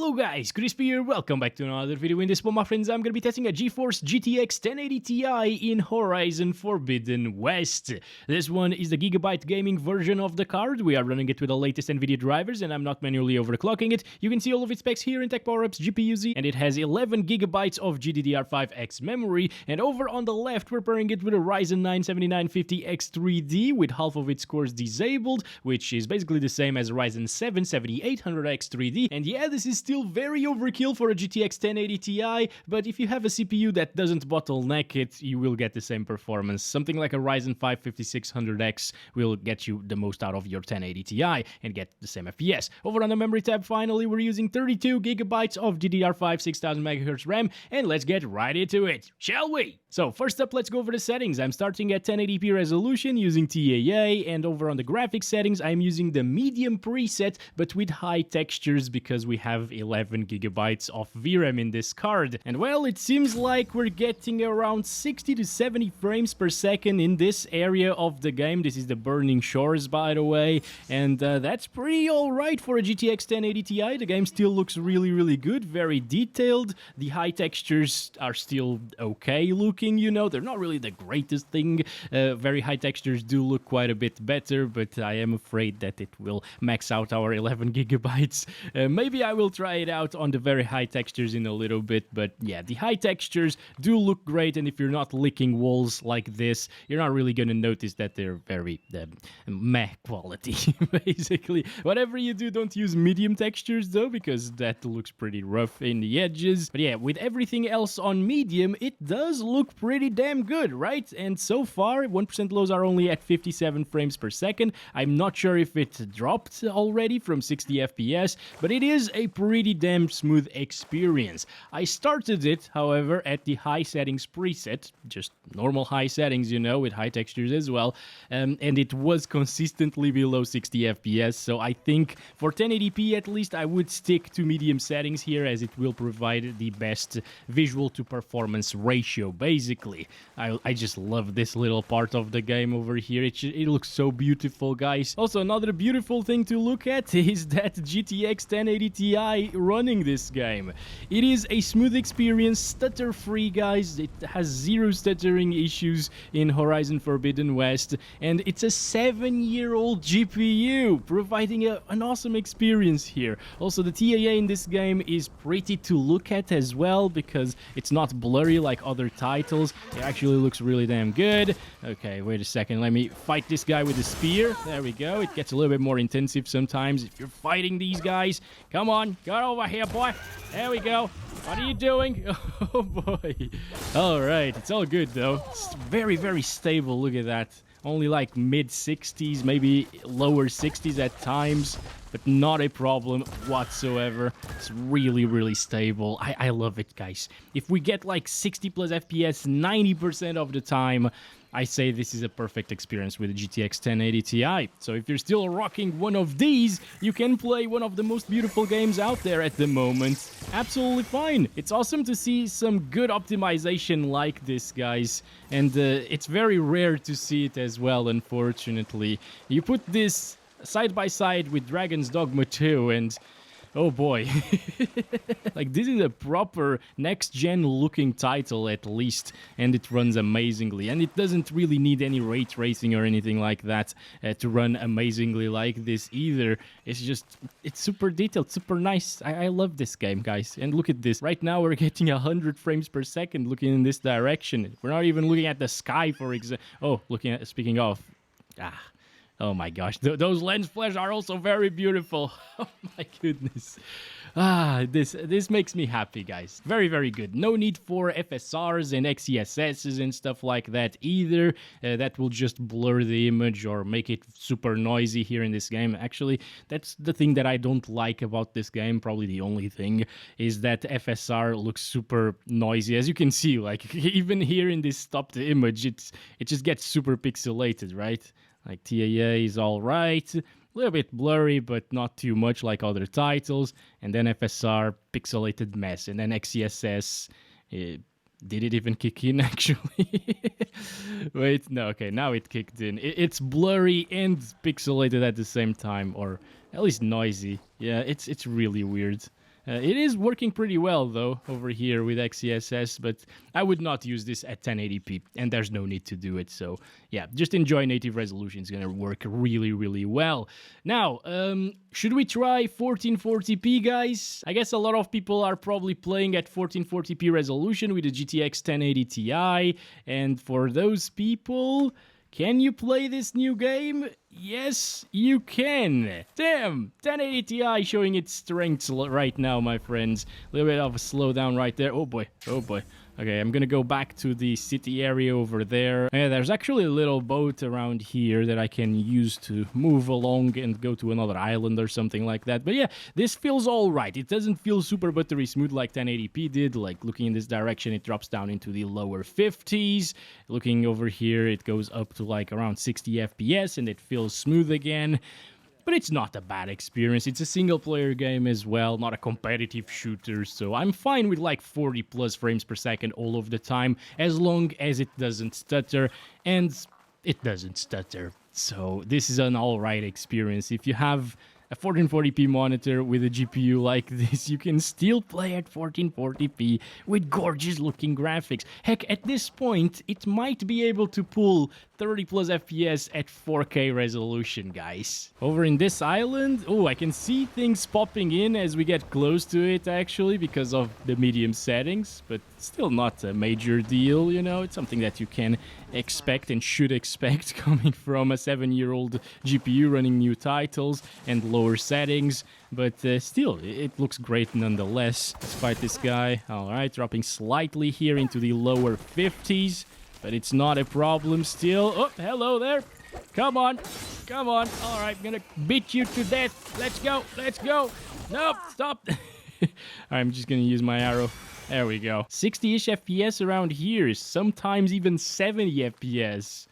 Hello guys, Crispy here, welcome back to another video. In this one, my friends, I'm gonna be testing a GeForce GTX 1080 Ti in Horizon Forbidden West. This one is the Gigabyte gaming version of the card. We are running it with the latest Nvidia drivers and I'm not manually overclocking it. You can see all of its specs here in Tech Power-Ups GPU-Z, and it has 11 gigabytes of GDDR5X memory. And over on the left, we're pairing it with a Ryzen 9 7950X3D with half of its cores disabled, which is basically the same as Ryzen 7 7800X3D. And yeah, this is still very overkill for a GTX 1080 Ti, but if you have a CPU that doesn't bottleneck it, you will get the same performance. Something like a Ryzen 5 5600X will get you the most out of your 1080 Ti and get the same FPS. Over on the memory tab, finally, we're using 32 gigabytes of DDR5 6000 MHz RAM, and let's get right into it, shall we? So first up, let's go over the settings. I'm starting at 1080p resolution using TAA, and over on the graphics settings, I'm using the medium preset, but with high textures because we have 11 gigabytes of VRAM in this card. And well, it seems like we're getting around 60 to 70 frames per second in this area of the game. This is the Burning Shores, by the way, and that's pretty alright for a GTX 1080 Ti. The game still looks really good, very detailed. The high textures are still okay looking. You know, they're not really the greatest thing. Very high textures do look quite a bit better, but I am afraid that it will max out our 11 gigabytes. Maybe I will try it out on the very high textures in a little bit, but yeah, the high textures do look great, and if you're not licking walls like this, you're not really going to notice that they're very meh quality, basically. Whatever you do, don't use medium textures though, because that looks pretty rough in the edges. But yeah, with everything else on medium, it does look pretty damn good, right? And so far, 1% lows are only at 57 frames per second. I'm not sure if it dropped already from 60 FPS, but it is a pretty damn smooth experience. I started it, however, at the high settings preset, just normal high settings, you know, with high textures as well, and it was consistently below 60 FPS, so I think for 1080p at least, I would stick to medium settings here, as it will provide the best visual to performance ratio, basically. I just love this little part of the game over here. It looks so beautiful, guys. Also, another beautiful thing to look at is that GTX 1080 Ti running this game. It is a smooth experience, stutter-free, guys. It has zero stuttering issues in Horizon Forbidden West, and it's a 7-year-old GPU, providing an awesome experience here. Also, the TAA in this game is pretty to look at as well, because it's not blurry like other titles. It actually looks really damn good. Okay, wait a second. Let me fight this guy with the spear. There we go. It gets a little bit more intensive sometimes if you're fighting these guys. Come on, get over here, boy. There we go. What are you doing? Oh, boy. All right, it's all good, though. It's very stable. Look at that. Only like mid-60s, maybe lower 60s at times, but not a problem whatsoever. It's really stable. I love it, guys. If we get like 60 plus FPS 90% of the time, I say this is a perfect experience with the GTX 1080 Ti. So if you're still rocking one of these, you can play one of the most beautiful games out there at the moment. Absolutely fine. It's awesome to see some good optimization like this, guys. And it's very rare to see it as well, unfortunately. You put this side by side with Dragon's Dogma 2 and oh boy. Like, this is a proper next-gen looking title at least, and it runs amazingly. And it doesn't really need any ray tracing or anything like that to run amazingly like this either. It's super detailed, super nice. I love this game, guys. And look at this. Right now we're getting 100 frames per second looking in this direction. We're not even looking at the sky, for example. Oh, speaking of... Oh my gosh, those lens flares are also very beautiful. Oh my goodness. This makes me happy, guys. Very good. No need for FSRs and XeSSs and stuff like that either. That will just blur the image or make it super noisy here in this game. Actually, that's the thing that I don't like about this game. Probably the only thing is that FSR looks super noisy. As you can see, like even here in this stopped image, it just gets super pixelated, right? Like TAA is all right, a little bit blurry, but not too much like other titles. And then FSR, pixelated mess. And then XeSS, did it even kick in actually? Wait, no, okay, now it kicked in. It's blurry and pixelated at the same time, or at least noisy. Yeah, it's really weird. It is working pretty well, though, over here with XeSS, but I would not use this at 1080p, and there's no need to do it. So, yeah, just enjoy native resolution. It's going to work really, really well. Now, should we try 1440p, guys? I guess a lot of people are probably playing at 1440p resolution with the GTX 1080 Ti, and for those people... Can you play this new game? Yes, you can. Damn, 1080 Ti showing its strengths right now, my friends. A little bit of a slowdown right there. Oh boy, oh boy. Okay, I'm gonna go back to the city area over there. Yeah, there's actually a little boat around here that I can use to move along and go to another island or something like that. But yeah, this feels alright. It doesn't feel super buttery smooth like 1080p did. Like, looking in this direction, it drops down into the lower 50s. Looking over here, it goes up to like around 60 FPS and it feels smooth again. But it's not a bad experience. It's a single-player game as well, not a competitive shooter, so I'm fine with like 40 plus frames per second all of the time, as long as it doesn't stutter, and it doesn't stutter. So this is an alright experience. If you have a 1440p monitor with a GPU like this, you can still play at 1440p with gorgeous looking graphics. Heck, at this point, it might be able to pull 30 plus FPS at 4K resolution, guys. Over in this island, oh, I can see things popping in as we get close to it, actually, because of the medium settings, but still not a major deal, you know. It's something that you can expect and should expect coming from a 7-year-old GPU running new titles and lower settings, but still, it looks great nonetheless. Let's fight this guy. All right, dropping slightly here into the lower 50s. But it's not a problem still. Oh, hello there. Come on. Come on. All right, I'm going to beat you to death. Let's go. Let's go. Nope, stop. I'm just going to use my arrow. There we go. 60-ish FPS around here. Sometimes even 70 FPS.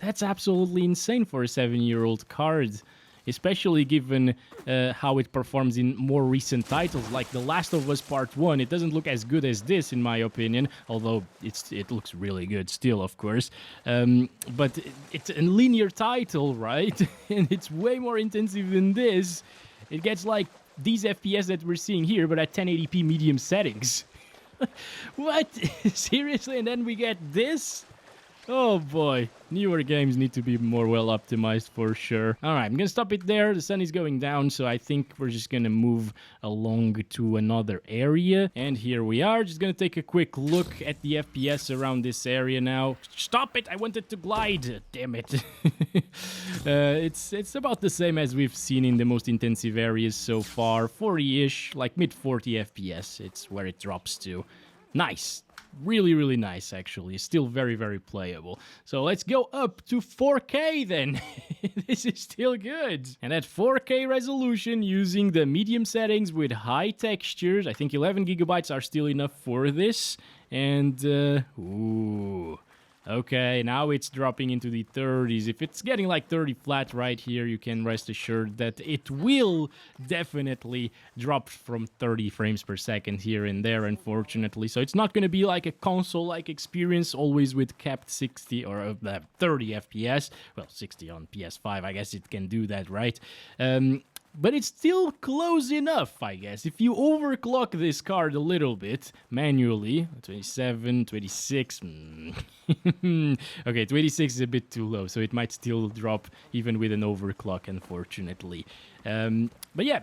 That's absolutely insane for a 7-year-old card. Especially given how it performs in more recent titles like The Last of Us Part 1. It doesn't look as good as this, in my opinion, although it looks really good still, of course. But it's a linear title, right? And it's way more intensive than this. It gets like these FPS that we're seeing here, but at 1080p medium settings. What? Seriously? And then we get this? Oh boy, newer games need to be more well optimized for sure. Alright, I'm gonna stop it there. The sun is going down, so I think we're just gonna move along to another area. And here we are, just gonna take a quick look at the FPS around this area now. Stop it, I wanted to glide, damn it. It's about the same as we've seen in the most intensive areas so far. 40-ish, like mid-40 FPS, it's where it drops to. Nice. Really, really nice, actually. Still very, very playable. So let's go up to 4K then. This is still good. And at 4K resolution, using the medium settings with high textures, I think 11 gigabytes are still enough for this. And, ooh... Okay, now it's dropping into the 30s. If it's getting like 30 flat right here, you can rest assured that it will definitely drop from 30 frames per second here and there, unfortunately. So it's not going to be like a console-like experience, always with capped 60 or 30 FPS. Well, 60 on PS5, I guess it can do that, right? But it's still close enough, I guess. If you overclock this card a little bit, manually, 27, 26... Okay, 26 is a bit too low, so it might still drop even with an overclock, unfortunately. But yeah,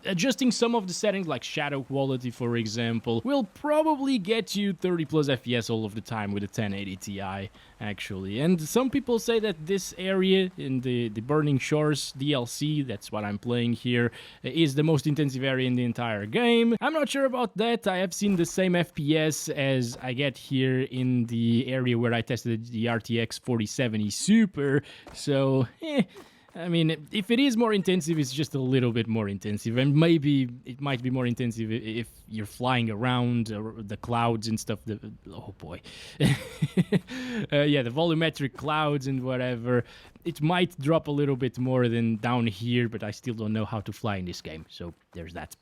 adjusting some of the settings like shadow quality, for example, will probably get you 30 plus FPS all of the time with a 1080 Ti, actually. And some people say that this area in the Burning Shores DLC, that's what I'm playing here, is the most intensive area in the entire game. I'm not sure about that. I have seen the same FPS as I get here in the area where I tested the RTX 4070 Super, so I mean, if it is more intensive, it's just a little bit more intensive, and maybe it might be more intensive if you're flying around the clouds and stuff. Oh boy. Yeah, the volumetric clouds and whatever. It might drop a little bit more than down here, but I still don't know how to fly in this game, so there's that.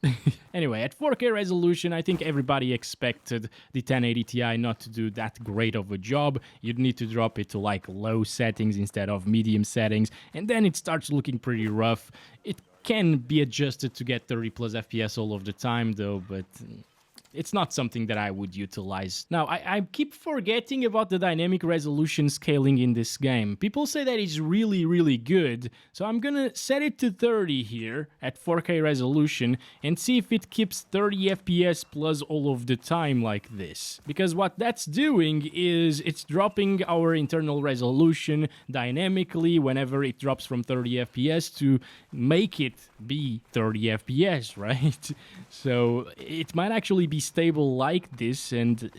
Anyway, at 4K resolution, I think everybody expected the 1080 Ti not to do that great of a job. You'd need to drop it to like low settings instead of medium settings, and then it starts looking pretty rough. It can be adjusted to get 30 plus FPS all of the time though, but it's not something that I would utilize. Now, I keep forgetting about the dynamic resolution scaling in this game. People say that it's really, really good, so I'm gonna set it to 30 here at 4K resolution and see if it keeps 30 FPS plus all of the time like this. Because what that's doing is it's dropping our internal resolution dynamically whenever it drops from 30 FPS to make it be 30 FPS, right? So it might actually be stable like this and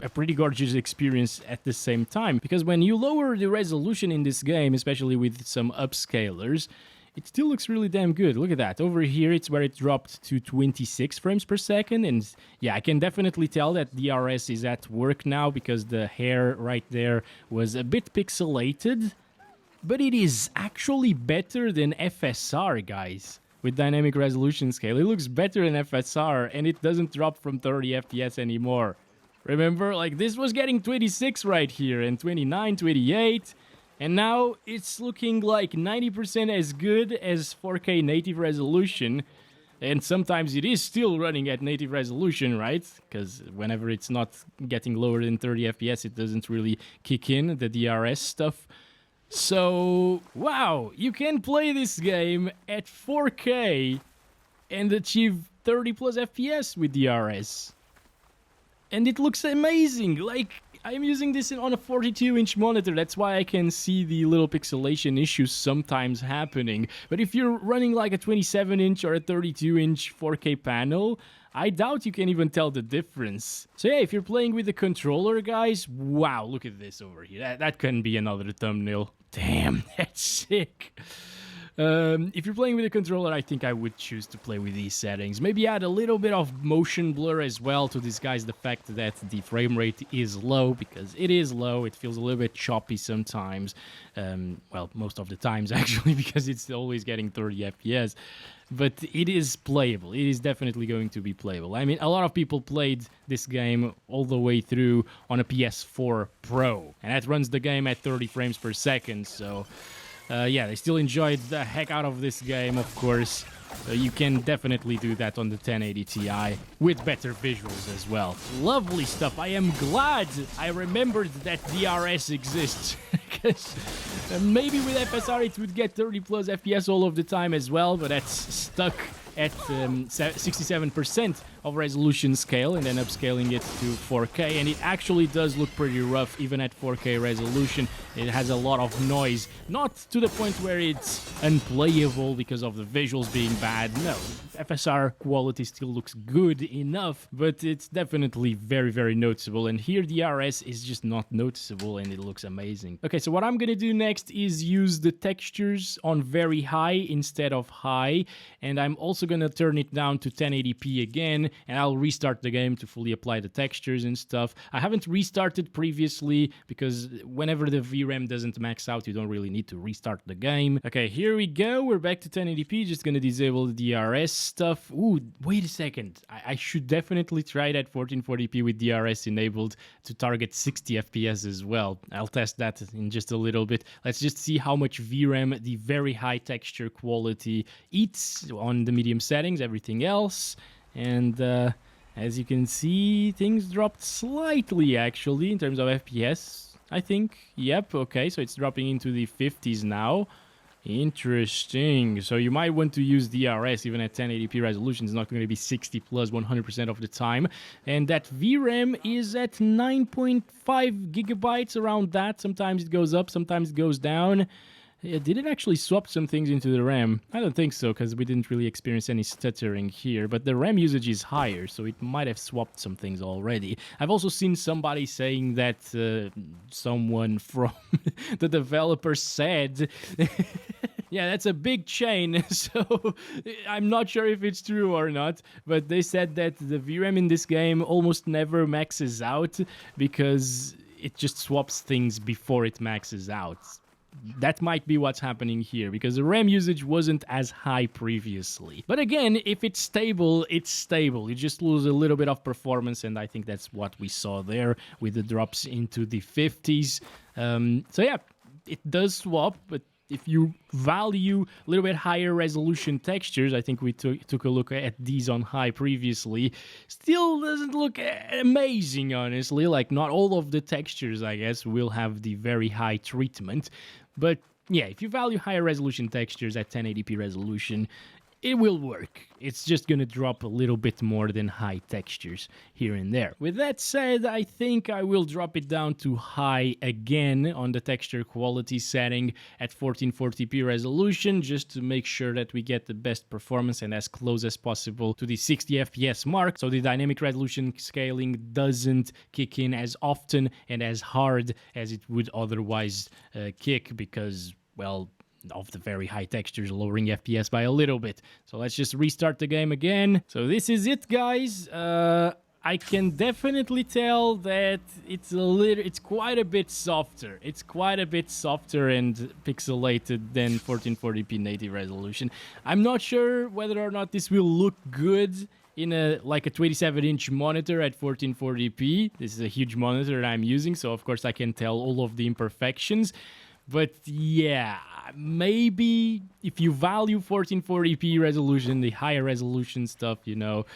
a pretty gorgeous experience at the same time, because when you lower the resolution in this game, especially with some upscalers, it still looks really damn good. Look at that. Over here, it's where it dropped to 26 frames per second. And yeah, I can definitely tell that DRS is at work now because the hair right there was a bit pixelated. But it is actually better than FSR, guys. With dynamic resolution scale, it looks better than FSR, and it doesn't drop from 30 FPS anymore. Remember, like, this was getting 26 right here, and 29, 28, and now it's looking like 90% as good as 4K native resolution, and sometimes it is still running at native resolution, right? Because whenever it's not getting lower than 30 FPS, it doesn't really kick in, the DRS stuff. So, wow, you can play this game at 4K and achieve 30 plus FPS with DRS. And it looks amazing. Like, I'm using this on a 42-inch monitor. That's why I can see the little pixelation issues sometimes happening. But if you're running like a 27-inch or a 32-inch 4K panel, I doubt you can even tell the difference. So yeah, if you're playing with the controller, guys, wow, look at this over here. That can be another thumbnail. Damn, that's sick. If you're playing with a controller, I think I would choose to play with these settings. Maybe add a little bit of motion blur as well to disguise the fact that the frame rate is low, because it is low. It feels a little bit choppy sometimes. Well, most of the times, actually, because it's always getting 30 FPS. But it is playable. It is definitely going to be playable. I mean, a lot of people played this game all the way through on a PS4 Pro, and that runs the game at 30 frames per second, so yeah, they still enjoyed the heck out of this game, of course. You can definitely do that on the 1080 Ti with better visuals as well. Lovely stuff. I am glad I remembered that DRS exists, because maybe with FSR it would get 30 plus FPS all of the time as well, but that's stuck at 67% of resolution scale, and then upscaling it to 4K, and it actually does look pretty rough even at 4K resolution. It has a lot of noise, not to the point where it's unplayable because of the visuals being bad. No, FSR quality still looks good enough, but it's definitely very, very noticeable, and here the DRS is just not noticeable, and it looks amazing. Okay, so what I'm gonna do next is use the textures on very high instead of high, and I'm also gonna turn it down to 1080p again, and I'll restart the game to fully apply the textures and stuff. I haven't restarted previously because whenever the VRAM doesn't max out, you don't really need to restart the game. Okay, here we go. We're back to 1080p. Just gonna disable the DRS stuff. Ooh, wait a second. I should definitely try that 1440p with DRS enabled to target 60 FPS as well. I'll test that in just a little bit. Let's just see how much VRAM the very high texture quality eats on the medium settings, everything else. And as you can see, things dropped slightly actually in terms of FPS, I think. Yep, okay, so it's dropping into the 50s now. Interesting. So you might want to use DRS even at 1080p resolution. It's not going to be 60 plus 100% of the time. And that VRAM is at 9.5 gigabytes, around that. Sometimes it goes up, sometimes it goes down. Did it actually swap some things into the RAM? I don't think so, because we didn't really experience any stuttering here, but the RAM usage is higher, so it might have swapped some things already. I've also seen somebody saying that someone from the developer said... Yeah, that's a big chain, so I'm not sure if it's true or not, but they said that the VRAM in this game almost never maxes out because it just swaps things before it maxes out. That might be what's happening here, because the RAM usage wasn't as high previously. But again, if it's stable, it's stable. You just lose a little bit of performance, and I think that's what we saw there with the drops into the 50s. So yeah, it does swap, but if you value a little bit higher resolution textures, I think we took a look at these on high previously, still doesn't look amazing, honestly. Like, not all of the textures, I guess, will have the very high treatment. But yeah, if you value higher resolution textures at 1080p resolution, it will work. It's just gonna drop a little bit more than high textures here and there. With that said, I think I will drop it down to high again on the texture quality setting at 1440p resolution, just to make sure that we get the best performance and as close as possible to the 60 FPS mark, so the dynamic resolution scaling doesn't kick in as often and as hard as it would otherwise kick, because, well, of the very high textures, lowering FPS by a little bit. So let's just restart the game again. So this is it, guys. I can definitely tell that it's quite a bit softer. It's quite a bit softer and pixelated than 1440p native resolution. I'm not sure whether or not this will look good in a 27-inch monitor at 1440p. This is a huge monitor that I'm using, so of course I can tell all of the imperfections. But yeah, maybe if you value 1440p resolution, the higher resolution stuff, you know,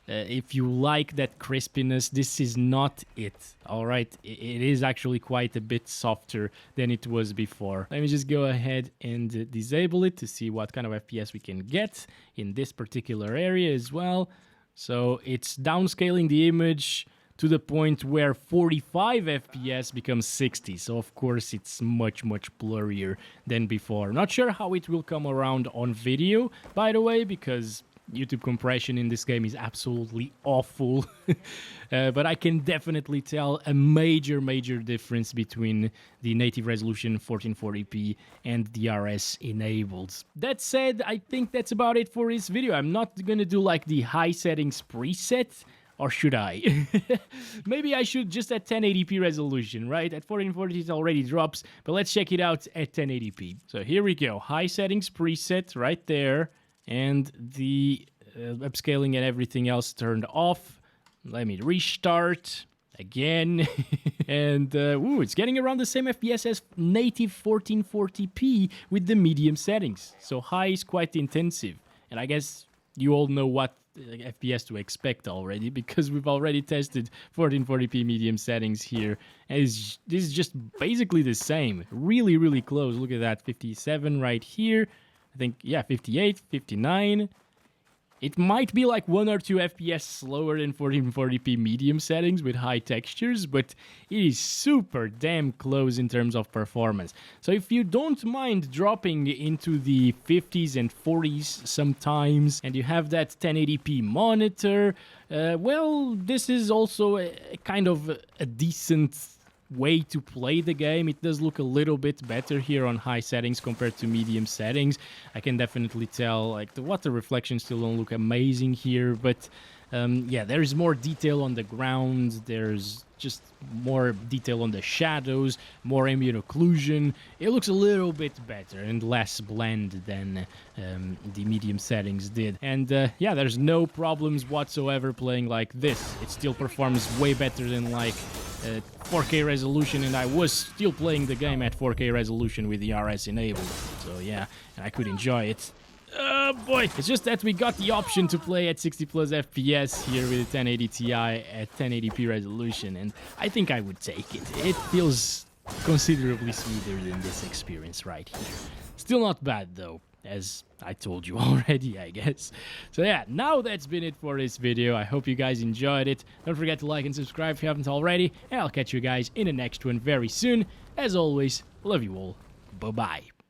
if you like that crispiness, this is not it. All right, it is actually quite a bit softer than it was before. Let me just go ahead and disable it to see what kind of FPS we can get in this particular area as well. So it's downscaling the image to the point where 45 FPS becomes 60. So of course it's much blurrier than before. Not sure how it will come around on video, by the way, because YouTube compression in this game is absolutely awful. But I can definitely tell a major difference between the native resolution 1440p and DRS enabled. That said, I think that's about it for this video. I'm not gonna do like the high settings preset. Or should I? Maybe I should just at 1080p resolution, right? At 1440 it already drops, but let's check it out at 1080p. So here we go, high settings preset right there, and the upscaling and everything else turned off. Let me restart again. And ooh, it's getting around the same FPS as native 1440p with the medium settings. So high is quite intensive, and I guess you all know what FPS to expect already, because we've already tested 1440p medium settings here, and this is just basically the same. Really close. Look at that, 57 right here. I think, yeah, 58, 59. It might be like 1 or 2 FPS slower than 1440p medium settings with high textures, but it is super damn close in terms of performance. So if you don't mind dropping into the 50s and 40s sometimes, and you have that 1080p monitor, well, this is also a kind of a decent way to play the game. It does look a little bit better here on high settings compared to medium settings. I can definitely tell, like, the water reflections still don't look amazing here, but yeah, there's more detail on the ground, there's just more detail on the shadows, more ambient occlusion. It looks a little bit better and less bland than the medium settings did. And yeah, there's no problems whatsoever playing like this. It still performs way better than like 4K resolution, and I was still playing the game at 4K resolution with the RS enabled. So yeah, and I could enjoy it. Oh boy, it's just that we got the option to play at 60 plus FPS here with a 1080 Ti at 1080p resolution, and I think I would take it. It feels considerably smoother than this experience right here. Still not bad though, as I told you already, I guess. So yeah, now that's been it for this video. I hope you guys enjoyed it. Don't forget to like and subscribe if you haven't already, and I'll catch you guys in the next one very soon. As always, love you all. Bye-bye.